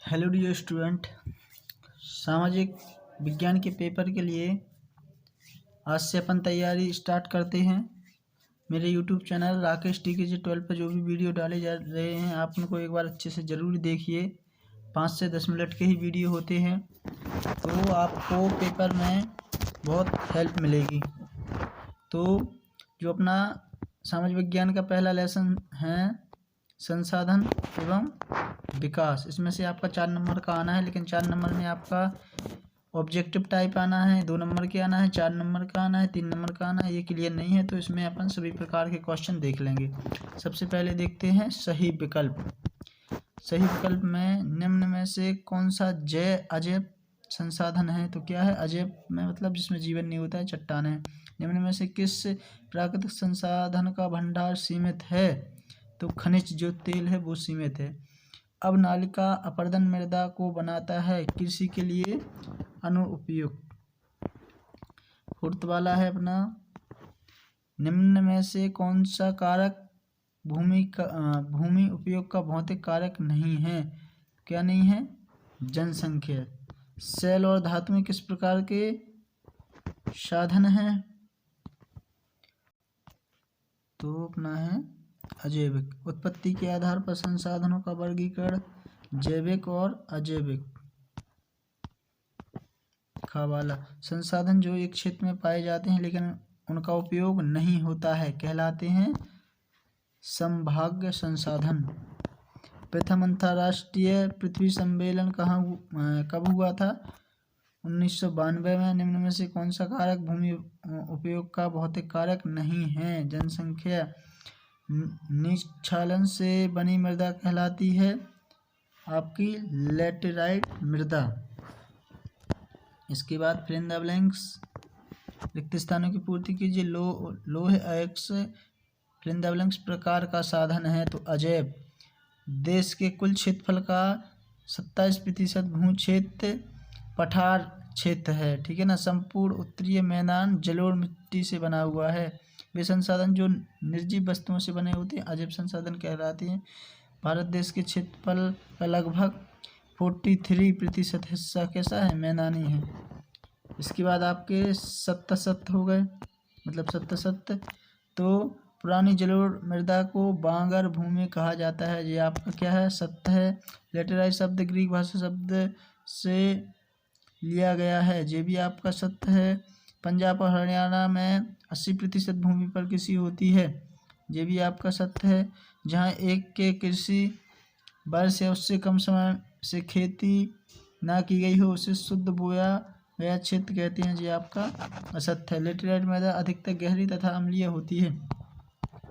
Hello dear student, सामाजिक विज्ञान के पेपर के लिए आज से अपन तैयारी स्टार्ट करते हैं। मेरे यूट्यूब चैनल राकेश TKG12 पर जो भी वीडियो डाले जा रहे हैं आप उनको एक बार अच्छे से ज़रूर देखिए। 5 से 10 मिनट के ही वीडियो होते हैं, तो आपको पेपर में बहुत हेल्प मिलेगी। तो जो अपना सामाजिक विज्ञान का पहला लेसन है संसाधन एवं विकास, इसमें से आपका 4 नंबर का आना है, लेकिन 4 नंबर में आपका ऑब्जेक्टिव टाइप आना है, 2 नंबर के आना है, 4 नंबर का आना है, 3 नंबर का आना है। ये क्लियर नहीं है तो इसमें अपन सभी प्रकार के क्वेश्चन देख लेंगे। सबसे पहले देखते हैं सही विकल्प। सही विकल्प में निम्न में से कौन सा जैव अजैव संसाधन है? तो क्या है? अजैव में मतलब जिसमें जीवन नहीं होता है, चट्टान है। निम्न में से किस प्राकृतिक संसाधन का भंडार सीमित है? तो खनिज जो तेल है वो सीमित है। अब नालिका अपर्दन मृदा को बनाता है, कृषि के लिए अनुपयुक्त। फोर्थ वाला है अपना, निम्न में से कौन सा कारक भूमि उपयोग का भौतिक कारक नहीं है? क्या नहीं है? जनसंख्या। सेल और धातु में किस प्रकार के साधन हैं? तो अपना है अजैविक। उत्पत्ति के आधार पर संसाधनों का वर्गीकरण जैविक और अजैविक। खावाला संसाधन जो एक क्षेत्र में पाए जाते हैं लेकिन उनका उपयोग नहीं होता है कहलाते हैं संभाव्य संसाधन। प्रथम अंतर्राष्ट्रीय पृथ्वी सम्मेलन कब हुआ था? 1992 में। निम्न में से कौन सा कारक भूमि उपयोग का भौतिक कारक नहीं है? जनसंख्या। निष्क्षालन से बनी मृदा कहलाती है आपकी लैटेराइट मृदा। इसके बाद फिल इन द ब्लैंक्स, रिक्त स्थानों की पूर्ति कीजिए। लोह अयस्क फिल इन द ब्लैंक्स प्रकार का साधन है तो अजैव। देश के कुल क्षेत्रफल का 27% भू क्षेत्र पठार क्षेत्र है, ठीक है ना। संपूर्ण उत्तरीय मैदान जलोढ़ मिट्टी से बना हुआ है। वे संसाधन जो निर्जीव वस्तुओं से बने होते हैं अजैव संसाधन कहलाते हैं। भारत देश के क्षेत्रफल का लगभग 43% हिस्सा कैसा है? मैदानी है। इसके बाद आपके सत्त हो गए, मतलब सत्त। तो पुरानी जलोढ़ मृदा को बांगर भूमि कहा जाता है। ये आपका क्या है? सत्त है। लेटेराइट शब्द ग्रीक भाषा शब्द से लिया गया है, ये भी आपका सत्य है। पंजाब और हरियाणा में 80% भूमि पर कृषि होती है, ये भी आपका सत्य है। जहाँ एक के कृषि वर्ष या उससे कम समय से खेती ना की गई हो उसे शुद्ध बोया गया क्षेत्र कहते हैं, ये आपका असत्य है। लेटेराइट मृदा अधिकतर गहरी तथा अम्लीय होती है,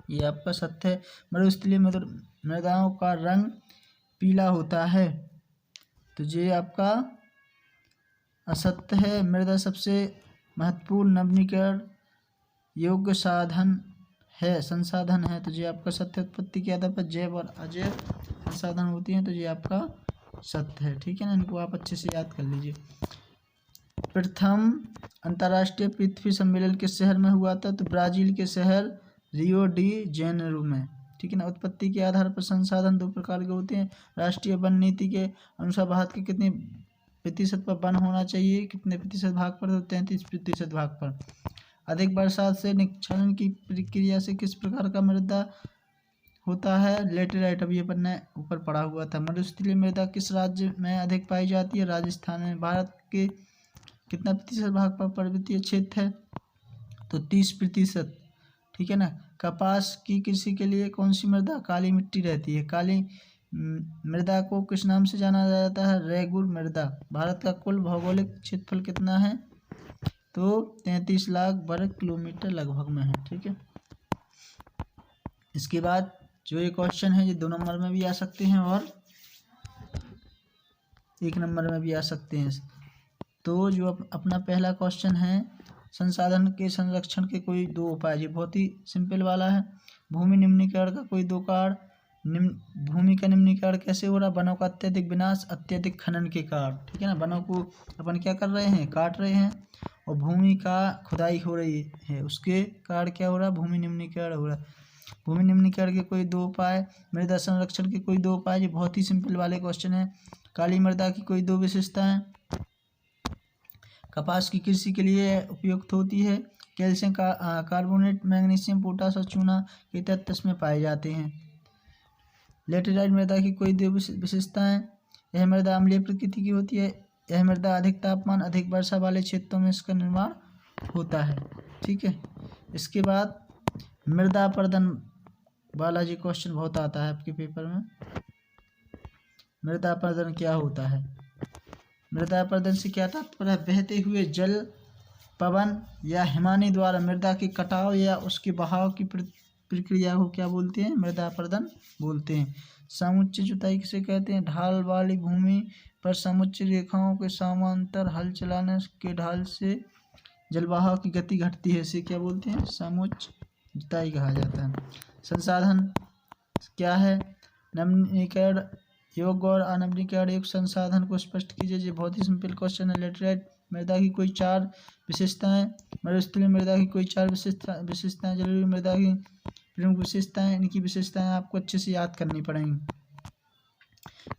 ये आपका सत्य है। मरुस्थलीय मृदाओं का रंग पीला होता है, तो ये आपका असत्य है। मृदा सबसे महत्वपूर्ण नवीनीकरण योग्य संसाधन है, तो ये आपका सत्य। उत्पत्ति के आधार पर जैव और अजैव संसाधन होती हैं, तो ये आपका सत्य है, ठीक है ना। इनको आप अच्छे से याद कर लीजिए। प्रथम अंतर्राष्ट्रीय पृथ्वी सम्मेलन किस शहर में हुआ था? तो ब्राजील के शहर रियो डी जेनेरो में, ठीक है ना। उत्पत्ति के आधार पर संसाधन 2 प्रकार के होते हैं। राष्ट्रीय वन नीति के अनुसार भारत के कितने प्रतिशत पर वन होना चाहिए? कितने प्रतिशत भाग पर? तो 33% भाग पर। अधिक बरसात से निष्क्षालन की प्रक्रिया से किस प्रकार का मृदा होता है? लेटेराइट। अभी अपन ने ऊपर पढ़ा हुआ था। मरुस्थलीय मृदा किस राज्य में अधिक पाई जाती है? राजस्थान में। भारत के कितना प्रतिशत भाग पर पर्वतीय क्षेत्र है? तो 30%, ठीक है ना। कपास की कृषि के लिए कौन सी मृदा काली मिट्टी रहती है? काली मृदा को किस नाम से जाना जाता है? रेगुर मृदा। भारत का कुल भौगोलिक क्षेत्रफल कितना है? तो 33 लाख वर्ग किलोमीटर लगभग में है, ठीक है। इसके बाद जो ये क्वेश्चन है ये 2 नंबर में भी आ सकते हैं और 1 नंबर में भी आ सकते हैं। तो जो अपना पहला क्वेश्चन है संसाधन के संरक्षण के कोई 2 उपाय, ये बहुत ही सिंपल वाला है। भूमि निम्नीकरण का कोई 2 कारण। भूमि का निम्नीकरण कैसे हो रहा? वनों का अत्यधिक विनाश, अत्यधिक खनन के कारण, ठीक है ना। वनों को अपन क्या कर रहे हैं? काट रहे हैं। और भूमि का खुदाई हो रही है, उसके कारण क्या हो रहा है? भूमि निम्नीकरण हो रहा है। भूमि निम्नीकरण के कोई 2 उपाय, मृदा संरक्षण के कोई 2 उपाय, ये बहुत ही सिंपल वाले क्वेश्चन है। काली मृदा की कोई 2 विशेषताएं। कपास की कृषि के लिए उपयुक्त होती है। कैल्शियम का कार्बोनेट, मैग्नीशियम, पोटास और चूना के तत्व इसमें पाए जाते हैं। लेटेराइट मृदा की कोई 2 विशेषताएं। यह मृदा अम्लीय प्रकृति की होती है। यह मृदा अधिक तापमान, अधिक वर्षा वाले क्षेत्रों में इसका निर्माण होता है। ठीक है, इसके बाद मृदा अपरदन वाला जी क्वेश्चन बहुत आता है आपके पेपर में। मृदा अपरदन क्या होता है? मृदा अपरदन से क्या तात्पर्य है? बहते हुए जल, पवन या हिमानी द्वारा मृदा के कटाव या उसके बहाव की प्रक्रिया को क्या बोलते हैं? मृदा अपरदन बोलते हैं। समुच्चय जुताई किसे कहते हैं? ढाल वाली भूमि पर समुच्चय रेखाओं के समांतर हल चलाने के ढाल से जलवाहक की गति घटती है, इसे क्या बोलते हैं? समुच्चय जुताई कहा जाता है। संसाधन क्या है? नवीनीकरण योग्य और अनवीनीकरण युक्त संसाधन को स्पष्ट कीजिए। ये बहुत ही सिंपल क्वेश्चन है। लेटेराइट मृदा की कोई 4 विशेषताएं। मरुस्थलीय मृदा की कोई 4 विशेषताएं। जलोढ़ मृदा की प्रमुख विशेषताएं। इनकी विशेषताएं आपको अच्छे से याद करनी पड़ेंगी।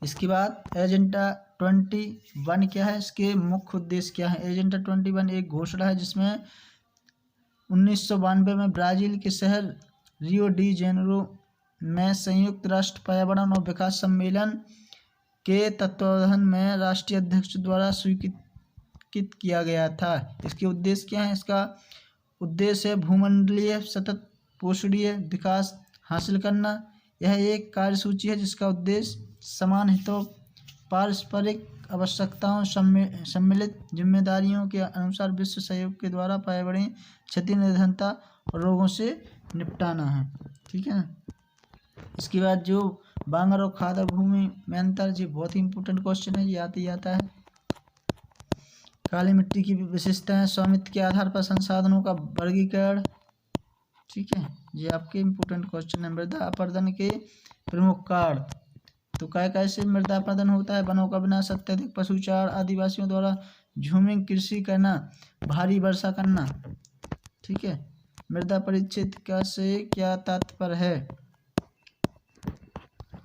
इसके बाद एजेंडा 21 क्या है? इसके मुख्य उद्देश्य क्या है? एजेंडा 21 एक घोषणा है जिसमें 1992 में ब्राजील के शहर रियो डी जेनेरो में संयुक्त राष्ट्र पर्यावरण और विकास सम्मेलन के तत्वावधान में राष्ट्रीय अध्यक्ष द्वारा स्वीकृत किया गया था। इसके उद्देश्य क्या है? इसका उद्देश्य है भूमंडलीय सतत पोषणीय विकास हासिल करना। यह एक कार्यसूची है जिसका उद्देश्य समान हितों, पारस्परिक आवश्यकताओं, सम्मिलित जिम्मेदारियों के अनुसार विश्व सहयोग के द्वारा पर्यावरणीय क्षति, निर्धनता और रोगों से निपटाना है। ठीक है ना। इसके बाद जो बांगर और खादर भूमि में अंतर, ये बहुत ही इंपॉर्टेंट क्वेश्चन है, ये आते ही आता है। काली मिट्टी की विशेषताएं, स्वामित्व के आधार पर संसाधनों का वर्गीकरण। ठीक है, ये आपके इंपॉर्टेंट क्वेश्चन है। मृदा अपरदन के प्रमुख कारण, तो कैसे मृदा अपरदन होता है? वनों का विनाश, अत्यधिक पशुचार, आदिवासियों द्वारा झूमिंग कृषि करना, भारी वर्षा करना। ठीक है, मृदा परिक्षेत्र से क्या तात्पर्य है?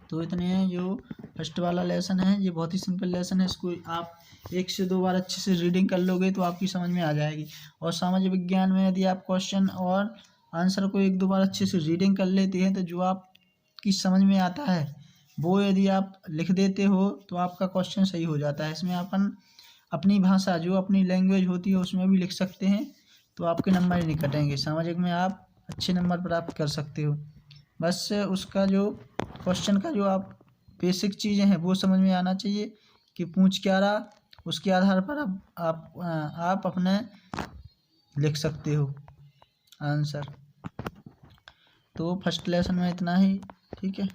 तो इतने हैं जो फर्स्ट वाला लेसन है। ये बहुत ही सिंपल लेसन है, इसको आप 1 से 2 बार अच्छे से रीडिंग कर लोगे तो आपकी समझ में आ जाएगी। और सामाजिक विज्ञान में यदि आप क्वेश्चन और आंसर को 1-2 बार अच्छे से रीडिंग कर लेते हैं तो जो आपकी समझ में आता है वो यदि आप लिख देते हो तो आपका क्वेश्चन सही हो जाता है। इसमें अपन अपनी भाषा, जो अपनी लैंग्वेज होती है उसमें भी लिख सकते हैं तो आपके नंबर ही नहीं कटेंगे। सामाजिक में आप अच्छे नंबर प्राप्त कर सकते हो। बस उसका जो क्वेश्चन का जो आप बेसिक चीज़ें हैं वो समझ में आना चाहिए कि पूछ क्या रहा, उसके आधार पर आप अपने लिख सकते हो आंसर। तो फर्स्ट लेसन में इतना ही। ठीक है।